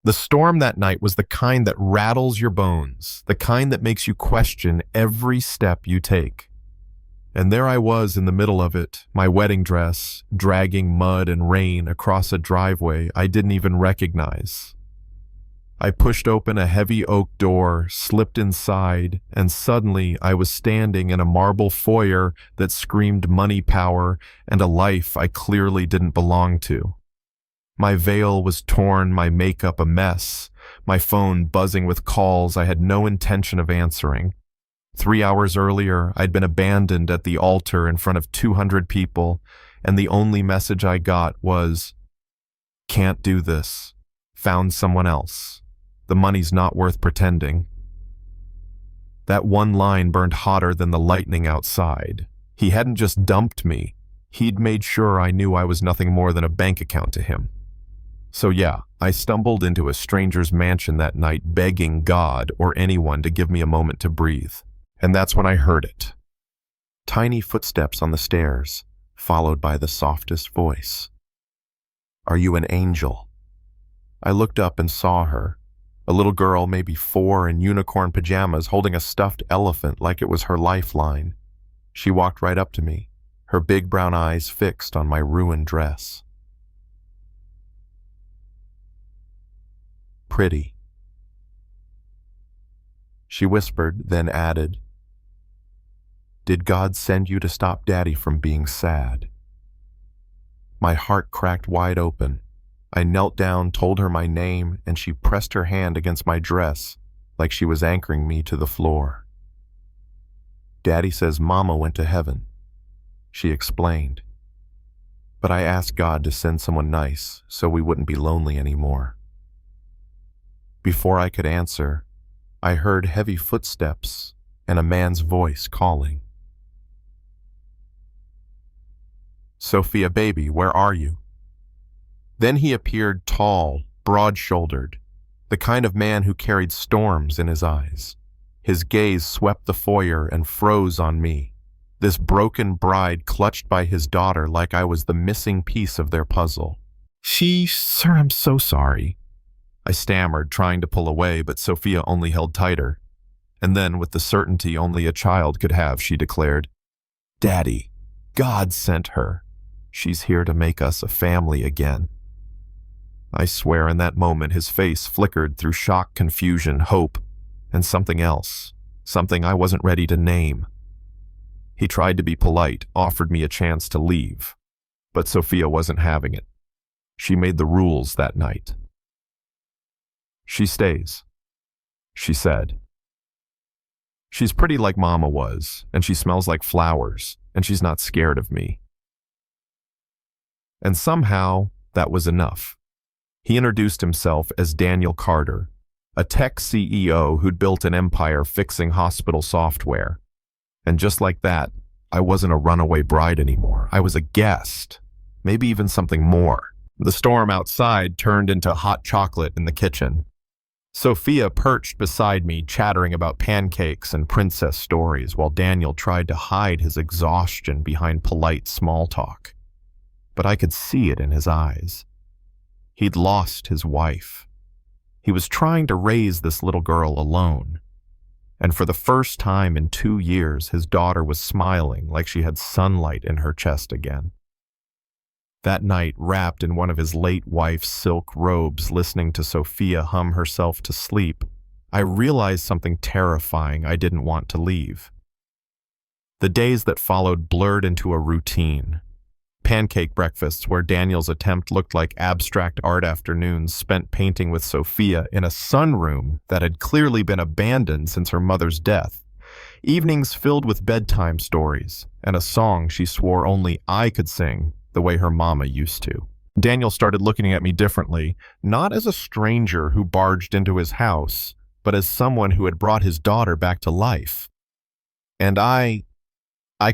The storm that night was the kind that rattles your bones, the kind that makes you question every step you take. And there I was in the middle of it, my wedding dress, dragging mud and rain across a driveway I didn't even recognize. I pushed open a heavy oak door, slipped inside, and suddenly I was standing in a marble foyer that screamed money power and a life I clearly didn't belong to. My veil was torn, my makeup a mess, my phone buzzing with calls I had no intention of answering. 3 hours earlier, I'd been abandoned at the altar in front of 200 people, and the only message I got was, "Can't do this. Found someone else. The money's not worth pretending." That one line burned hotter than the lightning outside. He hadn't just dumped me. He'd made sure I knew I was nothing more than a bank account to him. So yeah, I stumbled into a stranger's mansion that night begging God or anyone to give me a moment to breathe. And that's when I heard it. Tiny footsteps on the stairs, followed by the softest voice. "Are you an angel?" I looked up and saw her, a little girl maybe 4 in unicorn pajamas holding a stuffed elephant like it was her lifeline. She walked right up to me, her big brown eyes fixed on my ruined dress. "Pretty," she whispered, then added, "Did God send you to stop Daddy from being sad?" My heart cracked wide open. I knelt down, told her my name, and she pressed her hand against my dress like she was anchoring me to the floor. "Daddy says Mama went to heaven," she explained. "But I asked God to send someone nice so we wouldn't be lonely anymore." Before I could answer, I heard heavy footsteps and a man's voice calling. "Sophia, baby, where are you?" Then he appeared tall, broad-shouldered, the kind of man who carried storms in his eyes. His gaze swept the foyer and froze on me, this broken bride clutched by his daughter like I was the missing piece of their puzzle. Sir, I'm so sorry," I stammered, trying to pull away, but Sophia only held tighter. And then, with the certainty only a child could have, she declared, "Daddy, God sent her. She's here to make us a family again." I swear in that moment his face flickered through shock, confusion, hope, and something else, something I wasn't ready to name. He tried to be polite, offered me a chance to leave, but Sophia wasn't having it. She made the rules that night. "She stays," she said. "She's pretty like Mama was, and she smells like flowers, and she's not scared of me." And somehow, that was enough. He introduced himself as Daniel Carter, a tech CEO who'd built an empire fixing hospital software. And just like that, I wasn't a runaway bride anymore. I was a guest, maybe even something more. The storm outside turned into hot chocolate in the kitchen. Sophia perched beside me, chattering about pancakes and princess stories, while Daniel tried to hide his exhaustion behind polite small talk. But I could see it in his eyes. He'd lost his wife. He was trying to raise this little girl alone. And for the first time in 2 years, his daughter was smiling like she had sunlight in her chest again. That night, wrapped in one of his late wife's silk robes, listening to Sophia hum herself to sleep, I realized something terrifying I didn't want to leave. The days that followed blurred into a routine. Pancake breakfasts where Daniel's attempt looked like abstract art afternoons spent painting with Sophia in a sunroom that had clearly been abandoned since her mother's death. Evenings filled with bedtime stories and a song she swore only I could sing the way her mama used to. Daniel started looking at me differently, not as a stranger who barged into his house, but as someone who had brought his daughter back to life. And I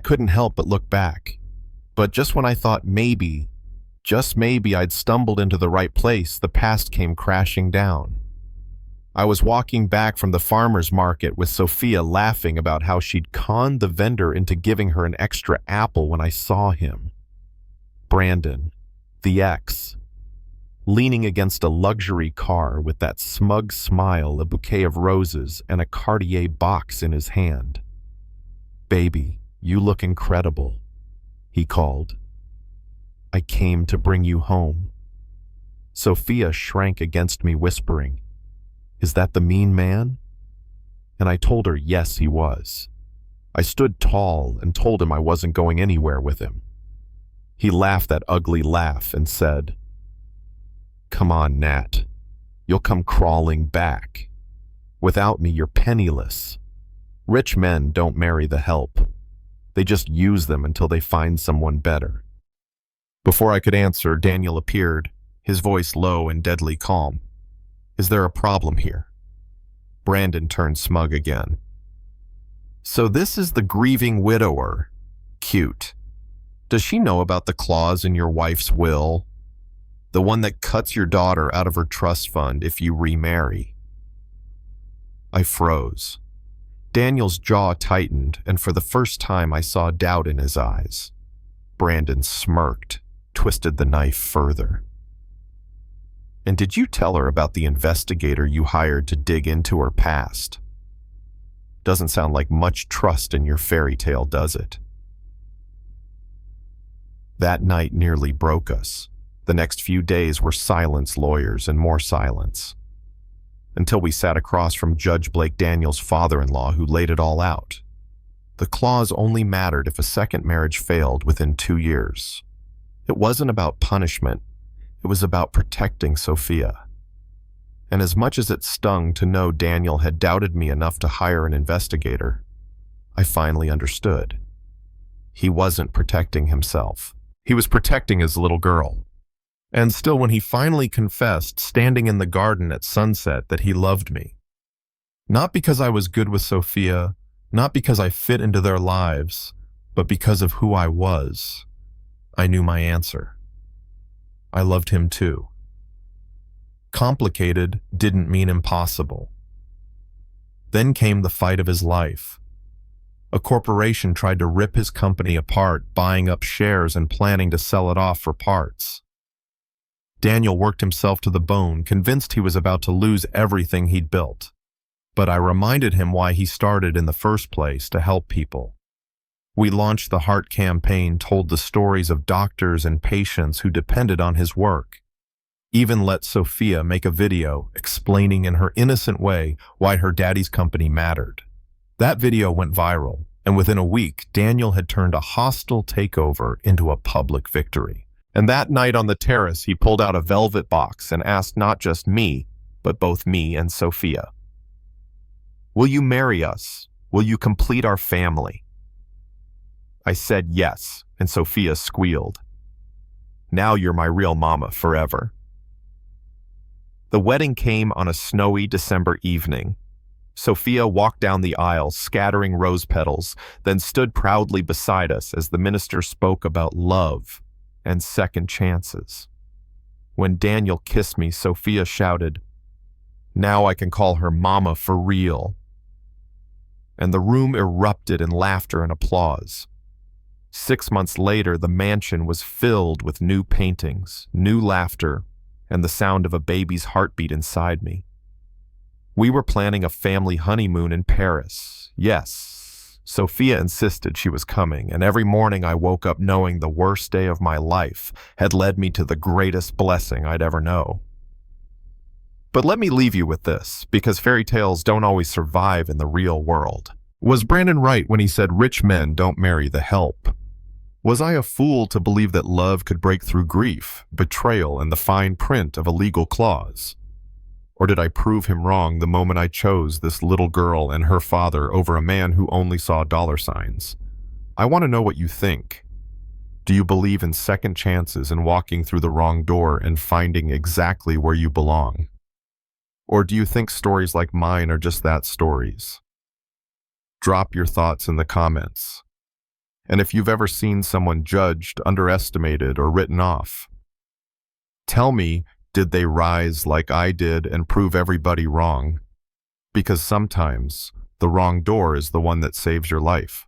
couldn't help but look back. But just when I thought maybe, just maybe I'd stumbled into the right place, the past came crashing down. I was walking back from the farmer's market with Sophia laughing about how she'd conned the vendor into giving her an extra apple when I saw him. Brandon, the ex. leaning against a luxury car with that smug smile, a bouquet of roses, and a Cartier box in his hand. "Baby, you look incredible," he called. "I came to bring you home." Sophia shrank against me, whispering, "Is that the mean man?" And I told her yes, he was. I stood tall and told him I wasn't going anywhere with him. He laughed that ugly laugh and said, "Come on, Nat. You'll come crawling back. Without me, you're penniless. Rich men don't marry the help. They just use them until they find someone better." Before I could answer, Daniel appeared, his voice low and deadly calm. "Is there a problem here?" Brandon turned smug again. "So this is the grieving widower. Cute. Does she know about the clause in your wife's will? The one that cuts your daughter out of her trust fund if you remarry?" I froze. Daniel's jaw tightened, and for the first time I saw doubt in his eyes. Brandon smirked, twisted the knife further. "And did you tell her about the investigator you hired to dig into her past? Doesn't sound like much trust in your fairy tale, does it?" That night nearly broke us. The next few days were silence lawyers and more silence. Until we sat across from Judge Blake Daniels' father-in-law, who laid it all out. The clause only mattered if a second marriage failed within 2 years. It wasn't about punishment. It was about protecting Sophia. And as much as it stung to know Daniel had doubted me enough to hire an investigator, I finally understood. He wasn't protecting himself. He was protecting his little girl. And still, when he finally confessed, standing in the garden at sunset, that he loved me. Not because I was good with Sophia, not because I fit into their lives, but because of who I was, I knew my answer. I loved him too. Complicated didn't mean impossible. Then came the fight of his life. A corporation tried to rip his company apart, buying up shares and planning to sell it off for parts. Daniel worked himself to the bone, convinced he was about to lose everything he'd built. But I reminded him why he started in the first place, to help people. We launched the Heart campaign, told the stories of doctors and patients who depended on his work. Even let Sophia make a video explaining in her innocent way why her daddy's company mattered. That video went viral, and within a week, Daniel had turned a hostile takeover into a public victory. And that night on the terrace, he pulled out a velvet box and asked not just me, but both me and Sophia, "Will you marry us? Will you complete our family?" I said yes, and Sophia squealed. "Now you're my real mama forever." The wedding came on a snowy December evening. Sophia walked down the aisle, scattering rose petals, then stood proudly beside us as the minister spoke about love and second chances. When Daniel kissed me, Sophia shouted, "Now I can call her mama for real." And the room erupted in laughter and applause. 6 months later, the mansion was filled with new paintings, new laughter, and the sound of a baby's heartbeat inside me. We were planning a family honeymoon in Paris. Yes, Sophia insisted she was coming, and every morning I woke up knowing the worst day of my life had led me to the greatest blessing I'd ever know. But let me leave you with this, because fairy tales don't always survive in the real world. Was Brandon right when he said rich men don't marry the help? Was I a fool to believe that love could break through grief, betrayal, and the fine print of a legal clause? Or did I prove him wrong the moment I chose this little girl and her father over a man who only saw dollar signs? I want to know what you think. Do you believe in second chances and walking through the wrong door and finding exactly where you belong? Or do you think stories like mine are just that, stories? Drop your thoughts in the comments. And if you've ever seen someone judged, underestimated, or written off, tell me, did they rise like I did and prove everybody wrong? Because sometimes the wrong door is the one that saves your life.